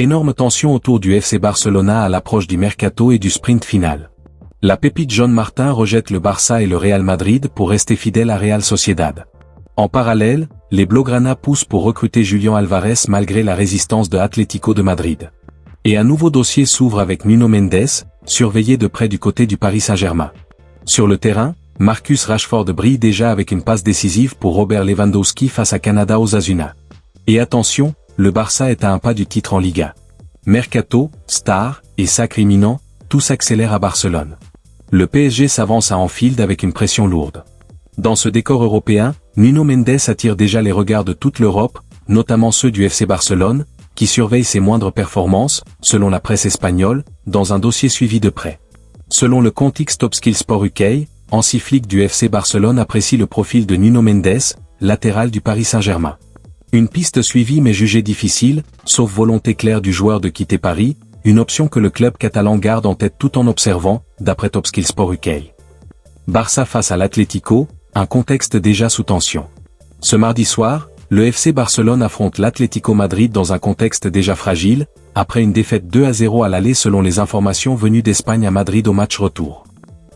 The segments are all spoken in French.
Énorme tension autour du FC Barcelona à l'approche du mercato et du sprint final. La pépite John Martin rejette le Barça et le Real Madrid pour rester fidèle à Real Sociedad. En parallèle, les Blaugrana poussent pour recruter Julián Álvarez malgré la résistance de Atlético de Madrid. Et un nouveau dossier s'ouvre avec Nuno Mendes, surveillé de près du côté du Paris Saint-Germain. Sur le terrain, Marcus Rashford brille déjà avec une passe décisive pour Robert Lewandowski face à Canada Osasuna. Et attention, le Barça est à un pas du titre en Liga. Mercato, star et sacre imminent, tout s'accélère à Barcelone. Le PSG s'avance à Anfield avec une pression lourde. Dans ce décor européen, Nuno Mendes attire déjà les regards de toute l'Europe, notamment ceux du FC Barcelone, qui surveille ses moindres performances, selon la presse espagnole, dans un dossier suivi de près. Selon le compte X Topskill Sport UK, Hansi Flick du FC Barcelone apprécie le profil de Nuno Mendes, latéral du Paris Saint-Germain. Une piste suivie mais jugée difficile, sauf volonté claire du joueur de quitter Paris, une option que le club catalan garde en tête tout en observant, d'après Topskill Sport UK. Barça face à l'Atlético, un contexte déjà sous tension. Ce mardi soir, le FC Barcelone affronte l'Atlético Madrid dans un contexte déjà fragile, après une défaite 2-0 à l'aller selon les informations venues d'Espagne à Madrid au match retour.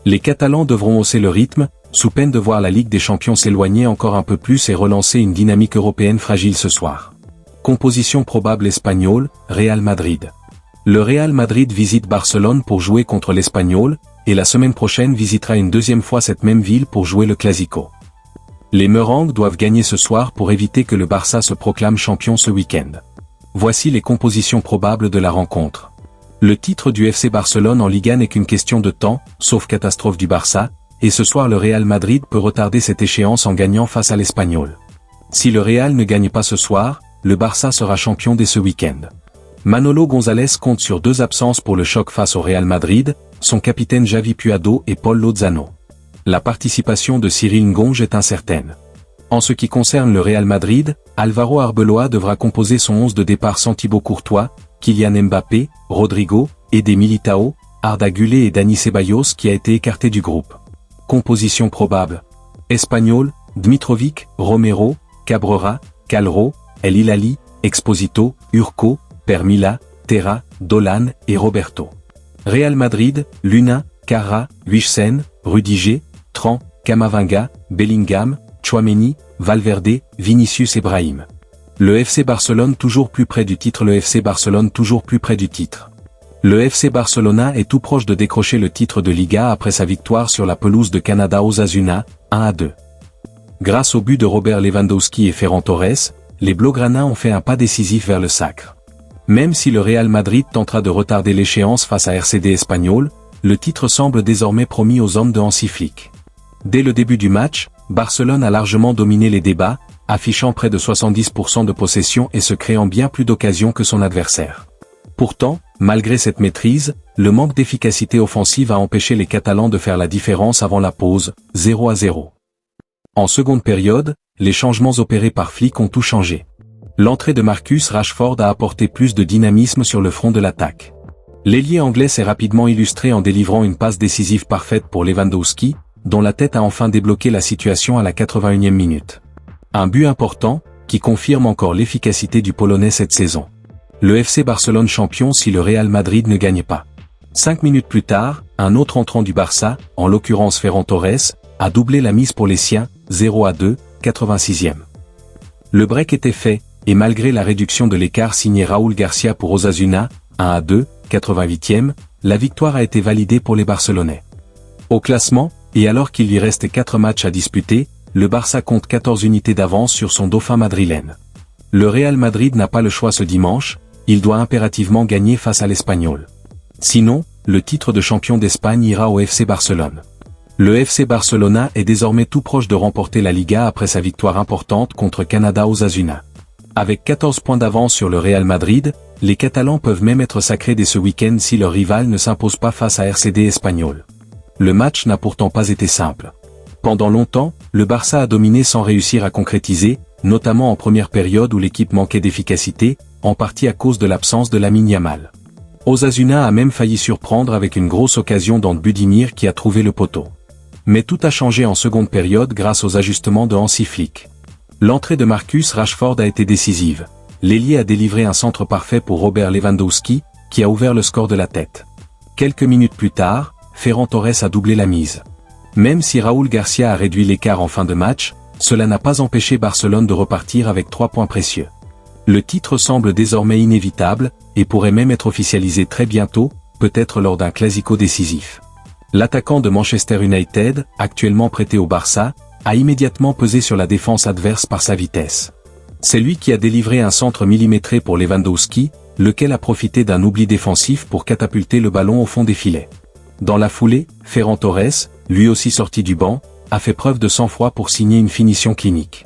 Les Catalans devront hausser le rythme, sous peine de voir la Ligue des Champions s'éloigner encore un peu plus et relancer une dynamique européenne fragile ce soir. Composition probable espagnole, Real Madrid. Le Real Madrid visite Barcelone pour jouer contre l'Espagnol, et la semaine prochaine visitera une deuxième fois cette même ville pour jouer le Clásico. Les Merengues doivent gagner ce soir pour éviter que le Barça se proclame champion ce week-end. Voici les compositions probables de la rencontre. Le titre du FC Barcelone en Liga n'est qu'une question de temps, sauf catastrophe du Barça, et ce soir le Real Madrid peut retarder cette échéance en gagnant face à l'Espagnol. Si le Real ne gagne pas ce soir, le Barça sera champion dès ce week-end. Manolo González compte sur 2 absences pour le choc face au Real Madrid, son capitaine Javi Puado et Paul Lozano. La participation de Cyril Ngonge est incertaine. En ce qui concerne le Real Madrid, Álvaro Arbeloa devra composer son 11 de départ sans Thibaut Courtois, Kylian Mbappé, Rodrigo, Eder Militao, Arda Güler et Dani Ceballos qui a été écarté du groupe. Composition probable. Espagnol, Dmitrovic, Romero, Cabrera, Calro, El Hilali, Exposito, Urco, Permila, Terra, Dolan et Roberto. Real Madrid, Luna, Carra, Huijsen, Rudiger, Tran, Camavinga, Bellingham, Tchouaméni, Valverde, Vinicius et Brahim. Le FC Barcelone toujours plus près du titre. Le FC Barcelone toujours plus près du titre. Le FC Barcelona est tout proche de décrocher le titre de Liga après sa victoire sur la pelouse de Canada Osasuna, 1-2. Grâce au but de Robert Lewandowski et Ferran Torres, les Blaugrana ont fait un pas décisif vers le sacre. Même si le Real Madrid tentera de retarder l'échéance face à RCD Espagnol, le titre semble désormais promis aux hommes de Hansi Flick. Dès le début du match, Barcelone a largement dominé les débats, affichant près de 70% de possession et se créant bien plus d'occasions que son adversaire. Pourtant, malgré cette maîtrise, le manque d'efficacité offensive a empêché les Catalans de faire la différence avant la pause, 0-0. En seconde période, les changements opérés par Flick ont tout changé. L'entrée de Marcus Rashford a apporté plus de dynamisme sur le front de l'attaque. L'ailier anglais s'est rapidement illustré en délivrant une passe décisive parfaite pour Lewandowski, dont la tête a enfin débloqué la situation à la 81e minute. Un but important, qui confirme encore l'efficacité du Polonais cette saison. Le FC Barcelone champion si le Real Madrid ne gagne pas. 5 minutes plus tard, un autre entrant du Barça, en l'occurrence Ferran Torres, a doublé la mise pour les siens, 0-2, 86e. Le break était fait, et malgré la réduction de l'écart signé Raúl Garcia pour Osasuna, 1-2, 88e, la victoire a été validée pour les Barcelonais. Au classement, et alors qu'il lui restait 4 matchs à disputer, le Barça compte 14 unités d'avance sur son dauphin madrilène. Le Real Madrid n'a pas le choix ce dimanche, il doit impérativement gagner face à l'Espagnol. Sinon, le titre de champion d'Espagne ira au FC Barcelone. Le FC Barcelona est désormais tout proche de remporter la Liga après sa victoire importante contre Canada Osasuna. Avec 14 points d'avance sur le Real Madrid, les Catalans peuvent même être sacrés dès ce week-end si leur rival ne s'impose pas face à RCD Espagnol. Le match n'a pourtant pas été simple. Pendant longtemps, le Barça a dominé sans réussir à concrétiser, notamment en première période où l'équipe manquait d'efficacité, en partie à cause de l'absence de Lamine Yamal. Osasuna a même failli surprendre avec une grosse occasion dans Budimir qui a trouvé le poteau. Mais tout a changé en seconde période grâce aux ajustements de Hansi Flick. L'entrée de Marcus Rashford a été décisive. l'ailier a délivré un centre parfait pour Robert Lewandowski, qui a ouvert le score de la tête. Quelques minutes plus tard, Ferran Torres a doublé la mise. Même si Raúl Garcia a réduit l'écart en fin de match, cela n'a pas empêché Barcelone de repartir avec 3 points précieux. Le titre semble désormais inévitable, et pourrait même être officialisé très bientôt, peut-être lors d'un classico décisif. L'attaquant de Manchester United, actuellement prêté au Barça, a immédiatement pesé sur la défense adverse par sa vitesse. C'est lui qui a délivré un centre millimétré pour Lewandowski, lequel a profité d'un oubli défensif pour catapulter le ballon au fond des filets. Dans la foulée, Ferran Torres, lui aussi sorti du banc, a fait preuve de sang-froid pour signer une finition clinique.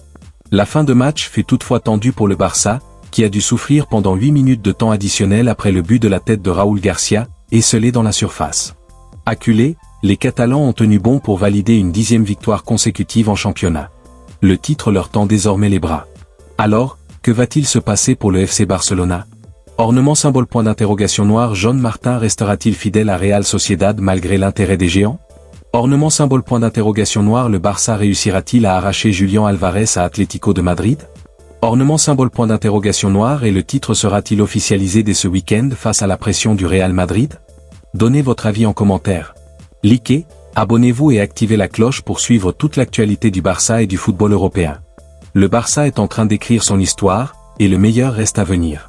La fin de match fut toutefois tendue pour le Barça, qui a dû souffrir pendant 8 minutes de temps additionnel après le but de la tête de Raúl Garcia, esselé dans la surface. Acculés, les Catalans ont tenu bon pour valider une 10e victoire consécutive en championnat. Le titre leur tend désormais les bras. Alors, que va-t-il se passer pour le FC Barcelona? Ornement symbole point d'interrogation noir, John Martin restera-t-il fidèle à Real Sociedad malgré l'intérêt des géants? Ornement symbole point d'interrogation noir, le Barça réussira-t-il à arracher Julián Alvarez à Atlético de Madrid? Ornement symbole point d'interrogation noir, et le titre sera-t-il officialisé dès ce week-end face à la pression du Real Madrid? Donnez votre avis en commentaire. Likez, abonnez-vous et activez la cloche pour suivre toute l'actualité du Barça et du football européen. Le Barça est en train d'écrire son histoire, et le meilleur reste à venir.